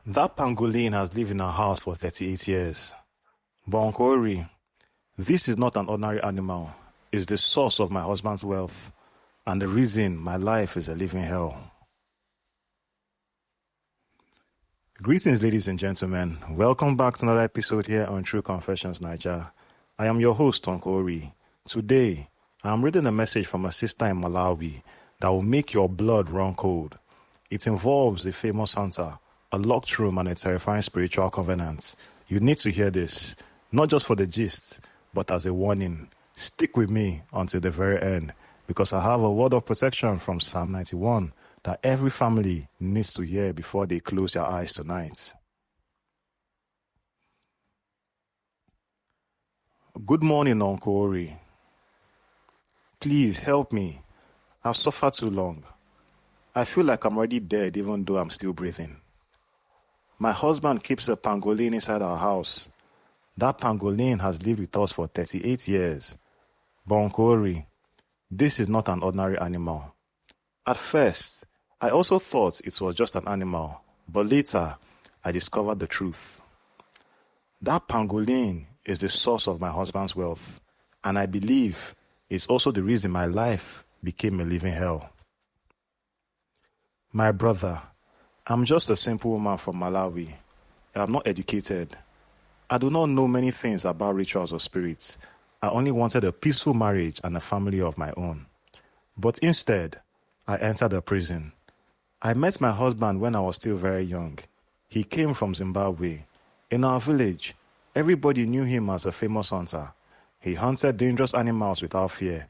That pangolin has lived in our house for 38 years. But Uncle Ori, this is not an ordinary animal. It's the source of my husband's wealth and the reason my life is a living hell. Greetings, ladies and gentlemen. Welcome back to another episode here on True Confessions, Naija. I am your host, Uncle Ori. Today, I am reading a message from a sister in Malawi that will make your blood run cold. It involves a famous hunter, a locked room, and a terrifying spiritual covenant. You need to hear this, not just for the gist, but as a warning. Stick with me until the very end, because I have a word of protection from Psalm 91 that every family needs to hear before they close their eyes tonight. Good morning, Uncle Ori. Please help me. I've suffered too long. I feel like I'm already dead even though I'm still breathing. My husband keeps a pangolin inside our house. That pangolin has lived with us for 38 years. But Uncle Ori, this is not an ordinary animal. At first, I also thought it was just an animal, but later, I discovered the truth. That pangolin is the source of my husband's wealth, and I believe it's also the reason my life became a living hell. My brother, I'm just a simple woman from Malawi. I'm not educated. I do not know many things about rituals or spirits. I only wanted a peaceful marriage and a family of my own. But instead, I entered a prison. I met my husband when I was still very young. He came from Zimbabwe. In our village, everybody knew him as a famous hunter. He hunted dangerous animals without fear.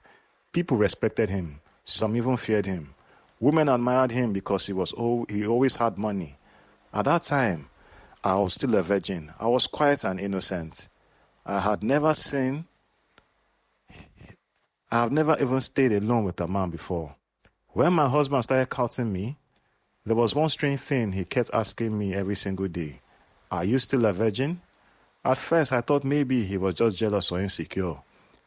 People respected him. Some even feared him. Women admired him because he always had money. At that time, I was still a virgin. I was quiet and innocent. I have never even stayed alone with a man before. When my husband started courting me, there was one strange thing he kept asking me every single day. Are you still a virgin? At first, I thought maybe he was just jealous or insecure.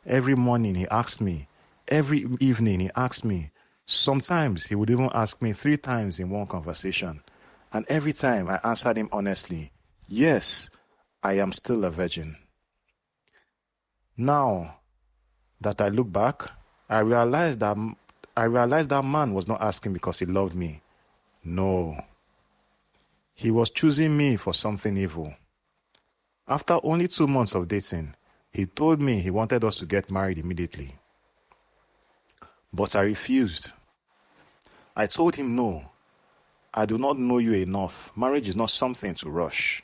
Every morning he asked me. Every evening he asked me. Sometimes he would even ask me 3 times in one conversation. And every time I answered him honestly, yes, I am still a virgin. Now that I look back, I realized that man was not asking because he loved me. No. He was choosing me for something evil. After only 2 months of dating, he told me he wanted us to get married immediately. But I refused. I told him no. I do not know you enough. Marriage is not something to rush.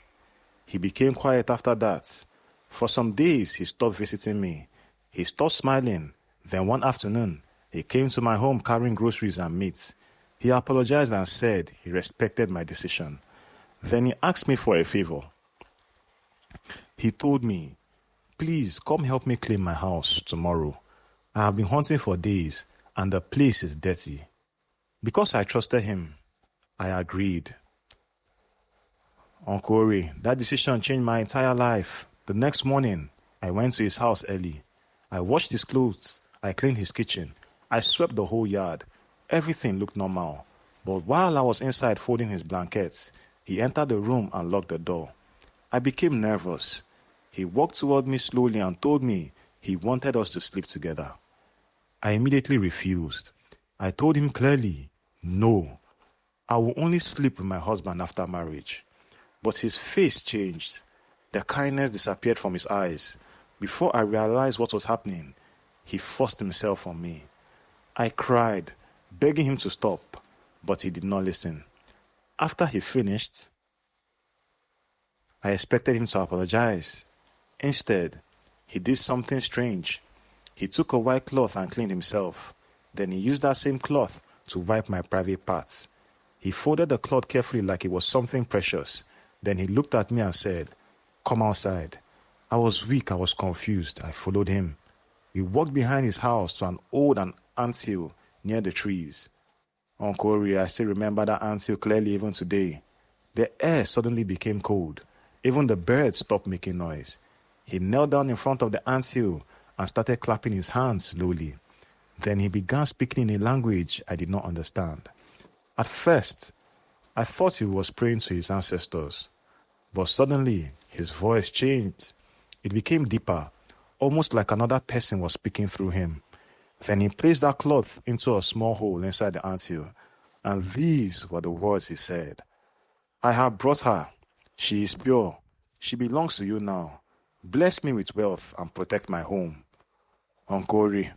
He became quiet after that. For some days, he stopped visiting me. He stopped smiling. Then one afternoon, he came to my home carrying groceries and meat. He apologized and said he respected my decision. Then he asked me for a favor. He told me, please come help me clean my house tomorrow. I have been hunting for days and the place is dirty. Because I trusted him, I agreed. Uncle Ori, that decision changed my entire life. The next morning, I went to his house early. I washed his clothes. I cleaned his kitchen. I swept the whole yard. Everything looked normal. But while I was inside folding his blankets, he entered the room and locked the door. I became nervous. He walked toward me slowly and told me he wanted us to sleep together. I immediately refused. I told him clearly, no, I will only sleep with my husband after marriage. But his face changed. The kindness disappeared from his eyes. Before I realized what was happening, he forced himself on me. I cried, begging him to stop, but he did not listen. After he finished, I expected him to apologize. Instead, he did something strange. He took a white cloth and cleaned himself. Then he used that same cloth to wipe my private parts. He folded the cloth carefully like it was something precious. Then he looked at me and said, come outside. I was weak, I was confused. I followed him. We walked behind his house to an old anthill near the trees. Uncle Ori, I still remember that anthill clearly even today. The air suddenly became cold. Even the birds stopped making noise. He knelt down in front of the anthill and started clapping his hands slowly. Then he began speaking in a language I did not understand. At first, I thought he was praying to his ancestors, but suddenly his voice changed. It became deeper, almost like another person was speaking through him. Then he placed that cloth into a small hole inside the anthill, and these were the words he said. I have brought her. She is pure. She belongs to you now. Bless me with wealth and protect my home. Uncle Ori,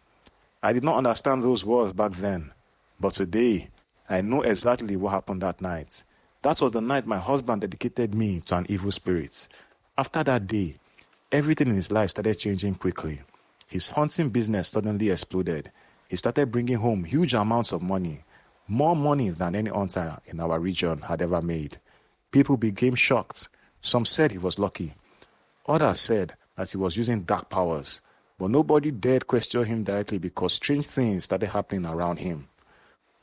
I did not understand those words back then, but today I know exactly what happened that night. That was the night my husband dedicated me to an evil spirit. After that day, everything in his life started changing quickly. His hunting business suddenly exploded. He started bringing home huge amounts of money, more money than any hunter in our region had ever made. People became shocked. Some said he was lucky. Others said that he was using dark powers, but nobody dared question him directly because strange things started happening around him.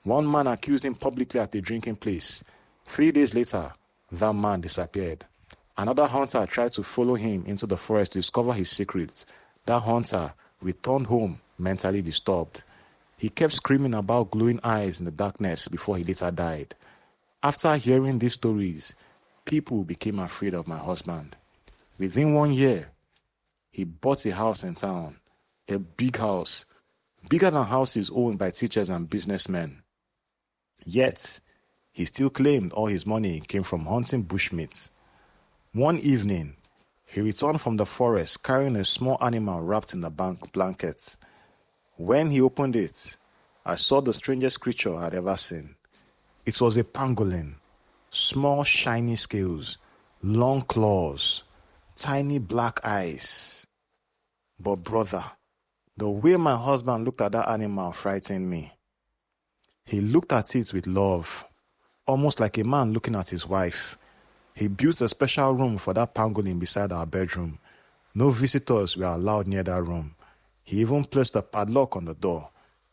One man accused him publicly at a drinking place. 3 days later, that man disappeared. Another hunter tried to follow him into the forest to discover his secrets. That hunter returned home mentally disturbed. He kept screaming about glowing eyes in the darkness before he later died. After hearing these stories, people became afraid of my husband. Within 1 year, he bought a house in town, a big house, bigger than houses owned by teachers and businessmen. Yet, he still claimed all his money came from hunting bushmeat. One evening, he returned from the forest carrying a small animal wrapped in a blanket. When he opened it, I saw the strangest creature I had ever seen. It was a pangolin, small shiny scales, long claws, tiny black eyes. But brother, the way my husband looked at that animal frightened me. He looked at it with love, almost like a man looking at his wife. He built a special room for that pangolin beside our bedroom. No visitors were allowed near that room. He even placed a padlock on the door.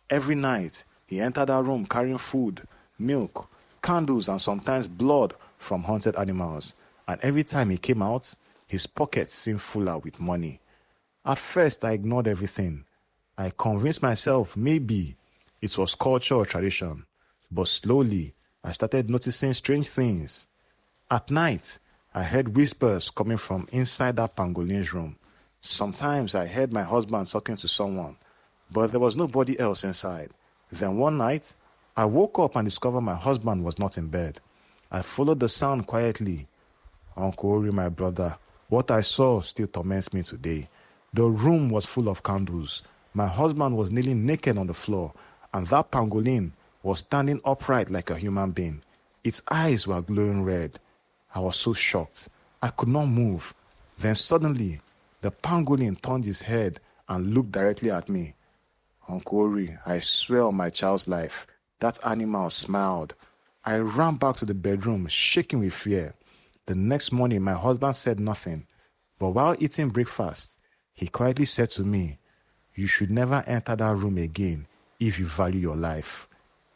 Every night, he entered that room carrying food, milk, candles, and sometimes blood from hunted animals. And every time he came out, his pockets seemed fuller with money. At first, I ignored everything. I convinced myself maybe it was culture or tradition. But slowly, I started noticing strange things. At night, I heard whispers coming from inside that pangolin's room. Sometimes I heard my husband talking to someone, but there was nobody else inside. Then one night, I woke up and discovered my husband was not in bed. I followed the sound quietly. Uncle Ori, my brother, what I saw still torments me today. The room was full of candles. My husband was kneeling naked on the floor, and that pangolin was standing upright like a human being. Its eyes were glowing red. I was so shocked. I could not move. Then suddenly, the pangolin turned his head and looked directly at me. Uncle Ori, I swear on my child's life, that animal smiled. I ran back to the bedroom, shaking with fear. The next morning, my husband said nothing. But while eating breakfast, he quietly said to me, "You should never enter that room again if you value your life."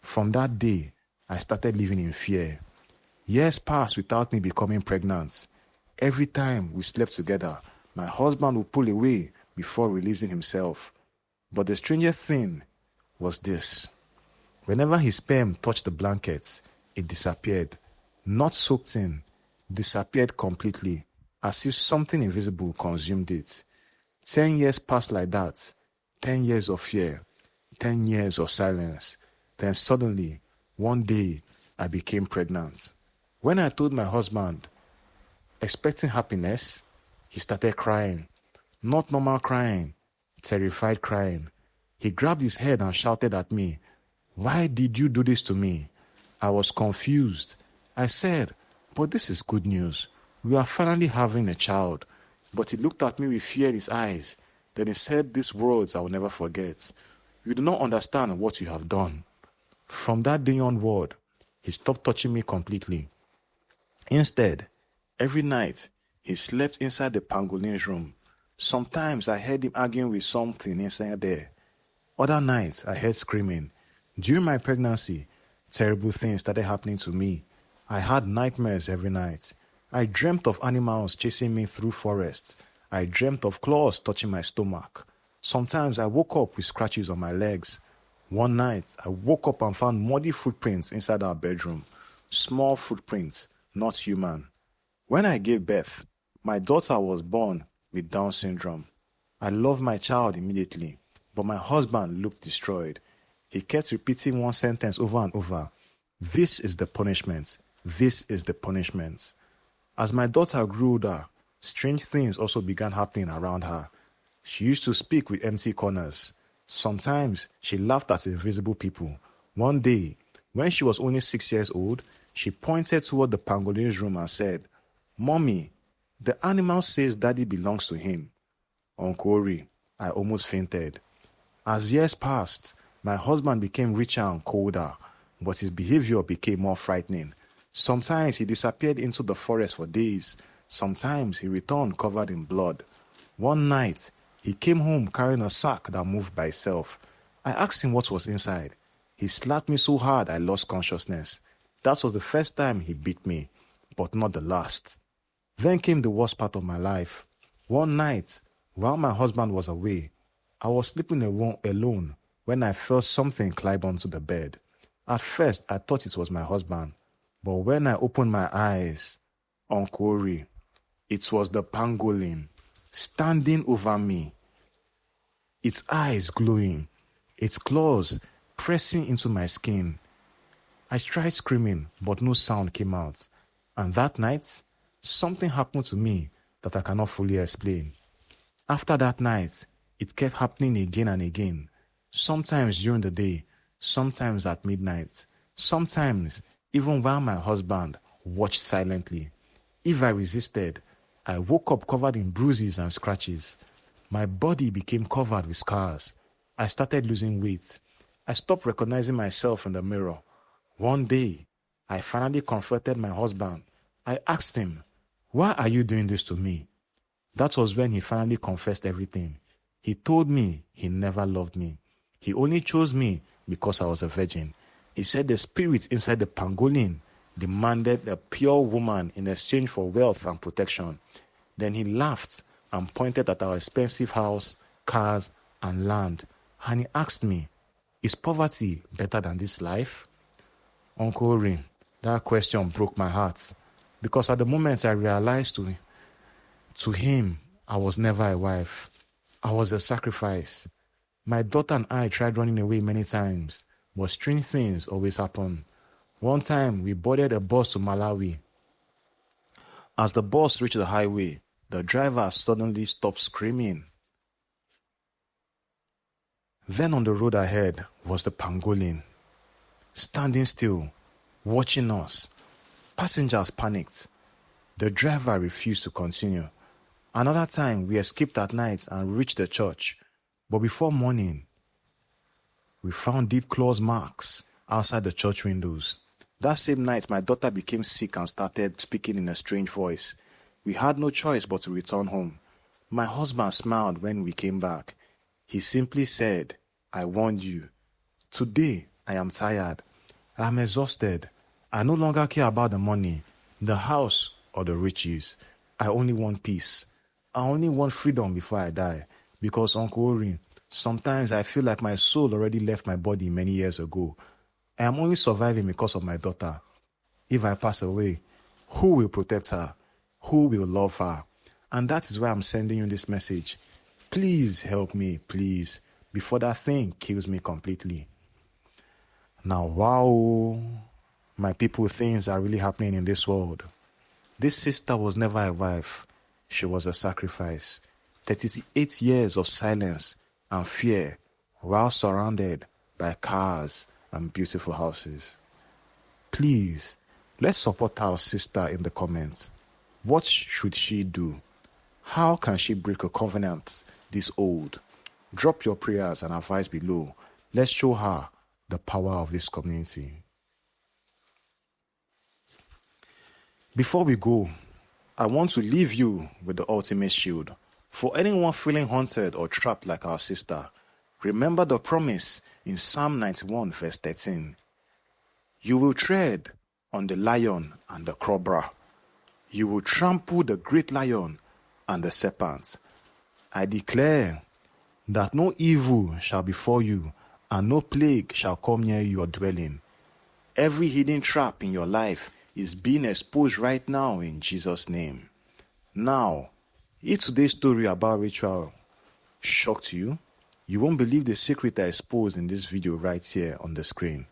From that day, I started living in fear. Years passed without me becoming pregnant. Every time we slept together, my husband would pull away before releasing himself. But the strangest thing was this. Whenever his sperm touched the blankets, it disappeared. Not soaked in, disappeared completely, as if something invisible consumed it. 10 years passed like that. 10 years of fear. 10 years of silence. Then suddenly, one day, I became pregnant. When I told my husband, expecting happiness, he started crying. Not normal crying, terrified crying. He grabbed his head and shouted at me, "Why did you do this to me?" I was confused. I said, "But this is good news. We are finally having a child." But he looked at me with fear in his eyes. Then he said these words I will never forget. "You do not understand what you have done." From that day onward, he stopped touching me completely. Instead, every night, he slept inside the pangolin's room. Sometimes I heard him arguing with something inside there. Other nights, I heard screaming. During my pregnancy, terrible things started happening to me. I had nightmares every night. I dreamt of animals chasing me through forests. I dreamt of claws touching my stomach. Sometimes I woke up with scratches on my legs. One night, I woke up and found muddy footprints inside our bedroom. small footprints, not human. When I gave birth, my daughter was born with Down syndrome. I loved my child immediately, but my husband looked destroyed. He kept repeating one sentence over and over. This is the punishment. This is the punishment. As my daughter grew older, strange things also began happening around her. She used to speak with empty corners. Sometimes she laughed at invisible people. One day, when she was only 6 years old, she pointed toward the pangolin's room and said, "Mommy, the animal says daddy belongs to him." Uncle Ori, I almost fainted. As years passed, my husband became richer and colder, but his behavior became more frightening. Sometimes he disappeared into the forest for days. Sometimes he returned covered in blood. One night, he came home carrying a sack that moved by itself. I asked him what was inside. He slapped me so hard I lost consciousness. That was the first time he beat me, but not the last. Then came the worst part of my life. One night, while my husband was away, I was sleeping alone when I felt something climb onto the bed. At first, I thought it was my husband, but when I opened my eyes, Uncle Ori, it was the pangolin standing over me. Its eyes glowing, its claws pressing into my skin. I tried screaming, but no sound came out. And that night, something happened to me that I cannot fully explain. After that night, it kept happening again and again. Sometimes during the day, sometimes at midnight, sometimes even while my husband watched silently. If I resisted, I woke up covered in bruises and scratches. My body became covered with scars. I started losing weight. I stopped recognizing myself in the mirror. One day, I finally confronted my husband. I asked him, "Why are you doing this to me?" That was when he finally confessed everything. He told me he never loved me. He only chose me because I was a virgin. He said the spirits inside the pangolin demanded a pure woman in exchange for wealth and protection. Then he laughed and pointed at our expensive house, cars, and land. And he asked me, "Is poverty better than this life?" Uncle Ori, that question broke my heart, because at the moment I realized to him, I was never a wife. I was a sacrifice. My daughter and I tried running away many times, but strange things always happen. One time, we boarded a bus to Malawi. As the bus reached the highway, the driver suddenly stopped screaming. Then on the road ahead was the pangolin, standing still, watching us. Passengers panicked. The driver refused to continue. Another time, we escaped at night and reached the church. But before morning, we found deep claws marks outside the church windows. That same night, my daughter became sick and started speaking in a strange voice. We had no choice but to return home. My husband smiled when we came back. He simply said, "I warned you. Today, I am tired. I am exhausted. I no longer care about the money, the house, or the riches. I only want peace. I only want freedom before I die. Because, Uncle Ori, sometimes I feel like my soul already left my body many years ago. I am only surviving because of my daughter. If I pass away, who will protect her? Who will love her? And that is why I'm sending you this message. Please help me, please, before that thing kills me completely." Now, wow, my people, things are really happening in this world. This sister was never a wife. She was a sacrifice. 38 years of silence and fear while surrounded by cars and beautiful houses. Please, let's support our sister in the comments. What should she do? How can she break a covenant this old? Drop your prayers and advice below. Let's show her the power of this community. Before we go, I want to leave you with the ultimate shield. For anyone feeling haunted or trapped like our sister, remember the promise in Psalm 91 verse 13. You will tread on the lion and the cobra. You will trample the great lion and the serpent. I declare that no evil shall befall you, and no plague shall come near your dwelling. Every hidden trap in your life is being exposed right now in Jesus' name. Now, if today's story about ritual shocked you, you won't believe the secret I exposed in this video right here on the screen.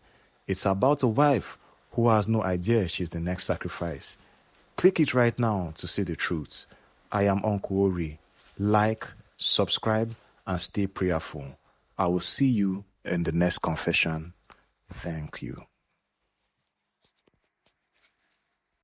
It's about a wife who has no idea she's the next sacrifice. Click it right now to see the truth. I am Uncle Ori. Like, subscribe, and stay prayerful. I will see you in the next confession. Thank you.